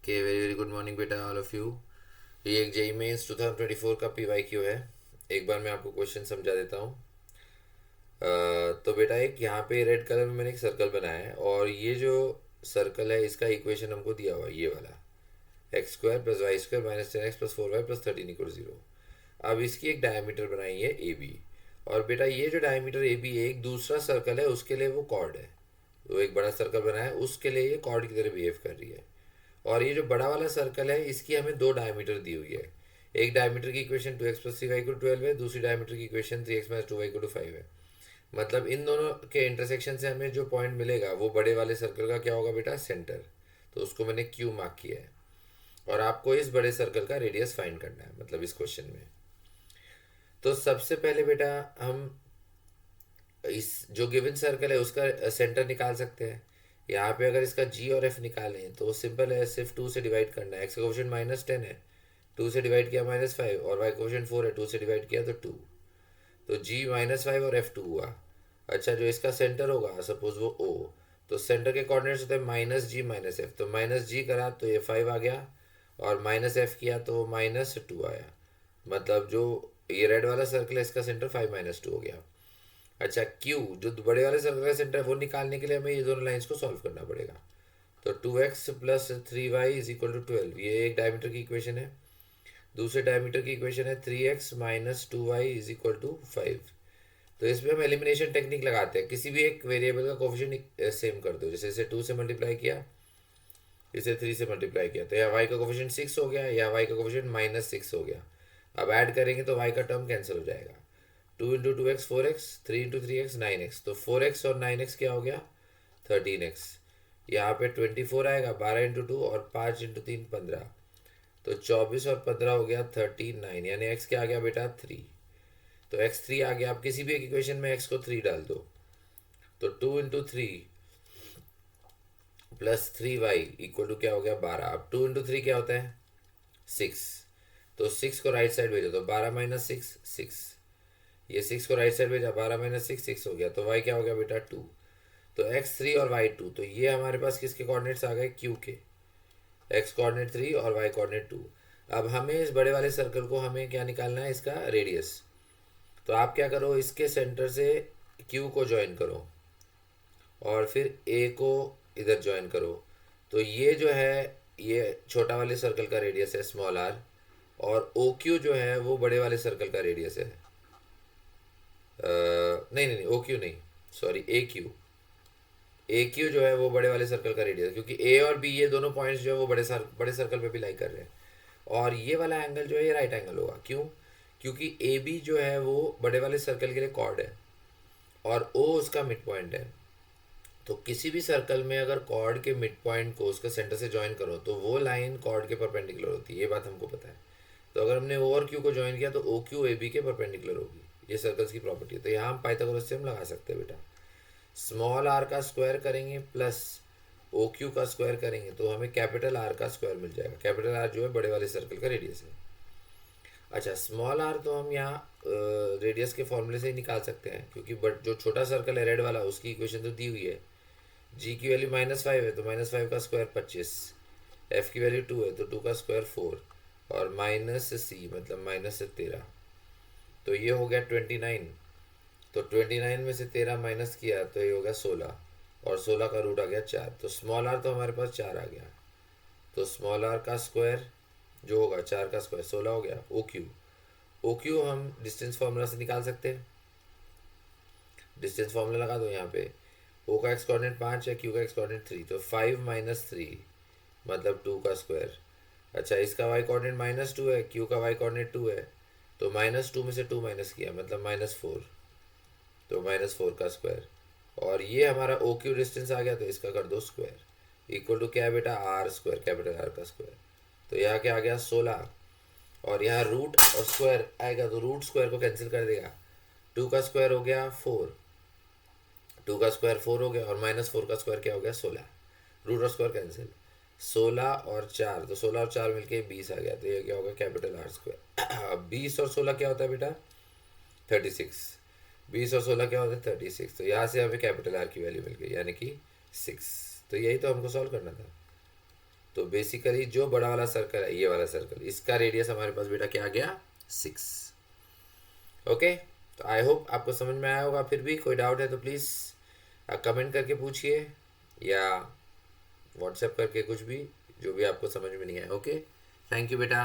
के very very good morning बेटा all of you. ये एक जेई मेंस 2024 का पीवाईक्यू है। एक बार मैं आपको क्वेश्चन समझा देता हूँ। तो बेटा एक यहाँ पे रेड कलर में मैंने एक सर्कल बनाया है और ये जो सर्कल है इसका इक्वेशन हमको दिया हुआ है ये वाला X square plus Y square minus 10x plus 4y plus 13 equal 0। अब इसकी एक डायमीटर बनाई है ए बी। और बेटा ये जो डायमीटर ए बी एक दूसरा सर्कल है उसके लिए वो कॉर्ड है। वो एक बड़ा सर्कल बनाया है उसके लिए ये कॉर्ड की तरह बिहेव कर रही है। और ये जो बड़ा वाला सर्कल है इसकी हमें दो डायमीटर दी हुई है। एक डायमीटर की equation 2x plus 3y equal 12 है, दूसरी डायमीटर की equation 3x minus 2y equal 5 है। मतलब इन दोनों के इंटरसेक्शन से हमें जो पॉइंट मिलेगा वो बड़े वाले सर्कल का क्या होगा बेटा, सेंटर। तो उसको मैंने क्यू मार्क किया है। और आपको इस बड़े सर्कल का रेडियस फाइंड करना है मतलब इस क्वेश्चन में। तो सबसे पहले बेटा हम इस जो गिवन सर्कल है उसका सेंटर निकाल सकते हैं। यहाँ पे अगर इसका जी और एफ निकालें तो सिंपल है, सिर्फ 2 से डिवाइड करना है। एक्स का क्वेश्चन -10 है, 2 से डिवाइड किया -5, और वाई क्वेश्चन 4 है, 2 से डिवाइड किया तो 2। तो जी -5 और एफ 2 हुआ। अच्छा, जो इसका सेंटर होगा सपोज वो ओ, तो सेंटर के कोऑर्डिनेट्स होते हैं -g -f। तो -g करा तो ये 5 आ गया, और -f किया तो -2 आया। मतलब जो ये रेड वाला सर्कल है इसका सेंटर 5 - 2 हो गया। अच्छा, क्यू जो बड़े वाले सर्कल का सेंटर है वो निकालने के लिए हमें ये दोनों लाइंस को सॉल्व करना पड़ेगा। तो 2x plus 3y is equal to 12, ये एक डायमीटर की इक्वेशन है। दूसरे डायमीटर की इक्वेशन है 3x minus 2y is equal to 5। तो इसमें हम एलिमिनेशन टेक्निक लगाते हैं, किसी भी एक वेरिएबल का कोफिशिएंट सेम कर दो। जैसे इसे 2 से मल्टीप्लाई किया, इसे 3 से मल्टीप्लाई किया, तो या y का कोफिशिएंट 6 हो गया या y का कोफिशिएंट -6 हो गया। अब ऐड करेंगे तो y का टर्म कैंसिल हो जाएगा। 2 × 2x 4x, 3 × 3x 9x, तो 4x और 9x क्या हो गया 13x। यहाँ पे 24 आएगा, 12 × 2 और 5 × 3 15, तो 24 और 15 हो गया 39, यानी x क्या आ गया बेटा 3। तो x 3 आ गया। आप किसी भी एक इक्वेशन में x को 3 डाल दो, तो 2 × 3 प्लस 3y इक्वल टू क्या हो गया 12। अब 2 × 3 क्या होता है 6, तो 6 को राइट साइड भेजो तो 12 - 6 6। ये 6 को राइट साइड भेजा, 12 - 6 6 हो गया, तो y क्या हो गया बेटा 2। तो x 3 और y 2, तो ये हमारे पास किसके कोऑर्डिनेट्स आ गए q के। x कोऑर्डिनेट 3 और y कोऑर्डिनेट 2। अब हमें इस बड़े वाले सर्कल को हमें क्या निकालना है, इसका रेडियस। तो आप क्या करो, इसके सेंटर से q को ज्वाइन करो और फिर a को इधर ज्वाइन करो। तो ये जो है ये छोटा वाले सर्कल का रेडियस है स्मॉल r, और ओ क्यू जो है वो बड़े वाले सर्कल का रेडियस है। नहीं नहीं नहीं, ओ क्यू नहीं, सॉरी ए क्यू। ए क्यू जो है वो बड़े वाले सर्कल का रेडियस, क्योंकि ए और बी ये दोनों पॉइंट्स जो है वो बड़े सर्कल पे भी लाई कर रहे हैं। और ये वाला एंगल जो है ये राइट एंगल होगा। क्यों? क्योंकि ए बी जो है वो बड़े वाले सर्कल के लिए कॉर्ड है और ओ उसका मिड पॉइंट है। तो किसी भी सर्कल में अगर कॉर्ड के मिड पॉइंट को उसका सेंटर से ज्वाइन करो तो वो लाइन कॉर्ड के परपेंडिकुलर होती है, ये बात हमको पता है। तो अगर हमने ओ और क्यू को ज्वाइन किया तो ओ क्यू ए बी के परपेंडिकुलर होगी, ये सर्कल्स की प्रॉपर्टी है। तो यहाँ हम पाइथागोरस से हम लगा सकते हैं बेटा। स्मॉल आर का स्क्वायर करेंगे प्लस ओ क्यू का स्क्वायर करेंगे तो हमें कैपिटल आर का स्क्वायर मिल जाएगा। कैपिटल आर जो है बड़े वाले सर्कल का रेडियस है। अच्छा, स्मॉल आर तो हम यहाँ रेडियस के फॉर्मूले से ही निकाल सकते हैं, क्योंकि बट जो छोटा सर्कल है रेड वाला उसकी इक्वेशन तो दी हुई है। जी की वैल्यू -5 है तो -5 का स्क्वायर 25, एफ की वैल्यू 2 है तो 2 का स्क्वायर 4, और माइनस सी मतलब -13। तो ये हो गया 29। तो 29 में से 13 माइनस किया तो ये हो गया 16, और 16 का रूट आ गया 4। तो स्मॉल आर तो हमारे पास 4 आ गया। तो स्मॉल आर का स्क्वायर जो होगा 4 का स्क्वायर 16 हो गया। ओ क्यू, ओ क्यू हम डिस्टेंस फार्मूला से निकाल सकते हैं। डिस्टेंस फार्मूला लगा दो यहाँ पे। ओ का एक्स कोऑर्डिनेट 5 है, क्यू का एक्स कोऑर्डिनेट 3, तो 5 - 3 मतलब 2 का स्क्वायर। अच्छा, इसका वाई कोऑर्डिनेट -2 है, क्यू का वाई कोऑर्डिनेट 2 है, तो -2 में से 2 माइनस किया मतलब -4, तो -4 का स्क्वायर। और ये हमारा ओ क्यू डिस्टेंस आ गया, तो इसका कर दो स्क्वायर इक्वल टू क्या है बेटा आर स्क्वायर, कैपिटल आर का स्क्वायर। तो यहाँ क्या आ गया 16, और यहाँ रूट और स्क्वायर आएगा तो रूट स्क्वायर को कैंसिल कर देगा। 2 का स्क्वायर हो गया 4, 2 का स्क्वायर 4 हो गया, और -4 का स्क्वायर क्या हो गया 16। रूट और स्क्वायर कैंसिल, 16 और 4, तो 16 और 4 मिलके 20 आ गया, तो ये क्या होगा कैपिटल आर स्क्वायर। अब 20 और 16 क्या होता है बेटा 36। 20 और 16 क्या होता है 36, तो यहाँ से हमें कैपिटल आर की वैल्यू मिल गई यानी कि 6। तो यही तो हमको सॉल्व करना था। तो बेसिकली जो बड़ा वाला सर्कल है, ये वाला सर्कल, इसका रेडियस हमारे पास बेटा क्या आ गया, 6। ओके, तो आई होप आपको समझ में आया होगा। फिर भी कोई डाउट है तो प्लीज़ कमेंट करके पूछिए या व्हाट्सएप करके, कुछ भी जो भी आपको समझ में नहीं आया। ओके, थैंक यू बेटा।